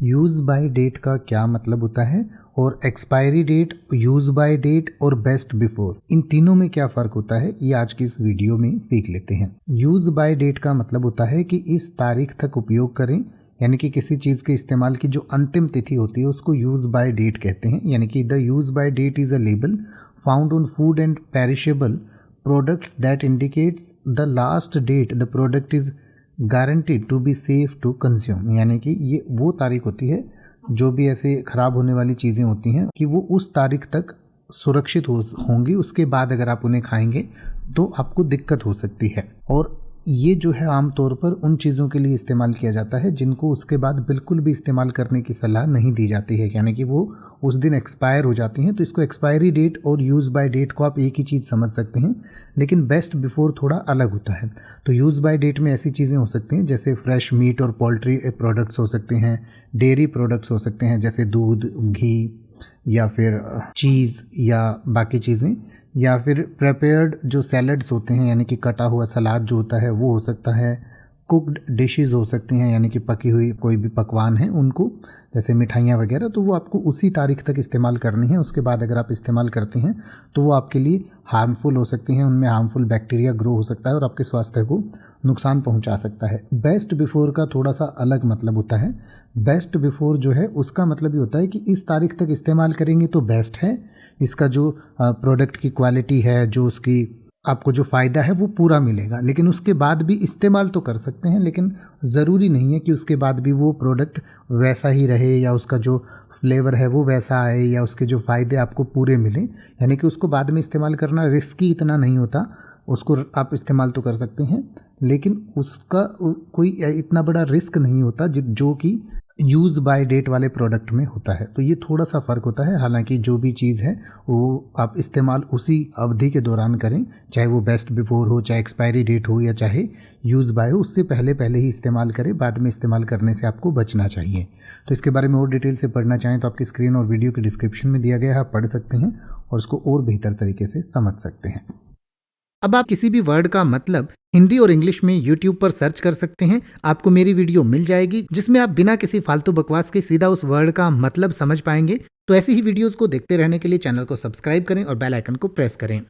Use by date का क्या मतलब होता है और expiry date, use by date और बेस्ट बिफोर, इन तीनों में क्या फ़र्क होता है ये आज की इस वीडियो में सीख लेते हैं। यूज़ बाय डेट का मतलब होता है कि इस तारीख तक उपयोग करें, यानी कि किसी चीज़ के इस्तेमाल की जो अंतिम तिथि होती है उसको यूज़ बाय डेट कहते हैं। यानी कि the use by date is a label found on food and perishable products that indicates the last date the product is guaranteed to be safe to consume. यानी कि ये वो तारीख होती है जो भी ऐसे ख़राब होने वाली चीज़ें होती हैं कि वो उस तारीख तक सुरक्षित होंगी, उसके बाद अगर आप उन्हें खाएंगे तो आपको दिक्कत हो सकती है। और ये जो है आमतौर पर उन चीज़ों के लिए इस्तेमाल किया जाता है जिनको उसके बाद बिल्कुल भी इस्तेमाल करने की सलाह नहीं दी जाती है, यानी कि वो उस दिन एक्सपायर हो जाती हैं। तो इसको एक्सपायरी डेट और यूज़ बाय डेट को आप एक ही चीज़ समझ सकते हैं, लेकिन बेस्ट बिफोर थोड़ा अलग होता है। तो यूज़ बाय डेट में ऐसी चीज़ें हो सकती हैं जैसे फ्रेश मीट और पोल्ट्री प्रोडक्ट्स हो सकते हैं, डेयरी प्रोडक्ट्स हो सकते हैं जैसे दूध, घी या फिर चीज़ या बाकी चीज़ें, या फिर प्रिपेयर्ड जो सैलड्स होते हैं यानी कि कटा हुआ सलाद जो होता है वो हो सकता है, कुक्ड डिशेस हो सकती हैं यानी कि पकी हुई कोई भी पकवान है उनको, जैसे मिठाइयाँ वगैरह, तो वो आपको उसी तारीख तक इस्तेमाल करनी है। उसके बाद अगर आप इस्तेमाल करते हैं तो वो आपके लिए हार्मफुल हो सकती हैं, उनमें हार्मफुल बैक्टीरिया ग्रो हो सकता है और आपके स्वास्थ्य को नुकसान पहुंचा सकता है। बेस्ट बिफोर का थोड़ा सा अलग मतलब होता है। बेस्ट बिफोर जो है उसका मतलब ये होता है कि इस तारीख तक इस्तेमाल करेंगे तो बेस्ट है, इसका जो प्रोडक्ट की क्वालिटी है, जो उसकी आपको जो फ़ायदा है वो पूरा मिलेगा। लेकिन उसके बाद भी इस्तेमाल तो कर सकते हैं, लेकिन ज़रूरी नहीं है कि उसके बाद भी वो प्रोडक्ट वैसा ही रहे या उसका जो फ्लेवर है वो वैसा आए या उसके जो फ़ायदे आपको पूरे मिलें। यानी कि उसको बाद में इस्तेमाल करना रिस्की इतना नहीं होता, उसको आप इस्तेमाल तो कर सकते हैं लेकिन उसका कोई इतना बड़ा रिस्क नहीं होता जो कि यूज़ बाय डेट वाले प्रोडक्ट में होता है। तो ये थोड़ा सा फ़र्क होता है। हालांकि जो भी चीज़ है वो आप इस्तेमाल उसी अवधि के दौरान करें, चाहे वो बेस्ट बिफोर हो, चाहे एक्सपायरी डेट हो या चाहे यूज़ बाय हो, उससे पहले ही इस्तेमाल करें, बाद में इस्तेमाल करने से आपको बचना चाहिए। तो इसके बारे में और डिटेल से पढ़ना चाहें तो आपकी स्क्रीन और वीडियो के डिस्क्रिप्शन में दिया गया है, आप पढ़ सकते हैं और उसको और बेहतर तरीके से समझ सकते हैं। अब आप किसी भी वर्ड का मतलब हिंदी और इंग्लिश में YouTube पर सर्च कर सकते हैं, आपको मेरी वीडियो मिल जाएगी जिसमें आप बिना किसी फालतू बकवास के सीधा उस वर्ड का मतलब समझ पाएंगे। तो ऐसी ही वीडियोस को देखते रहने के लिए चैनल को सब्सक्राइब करें और बेल आइकन को प्रेस करें।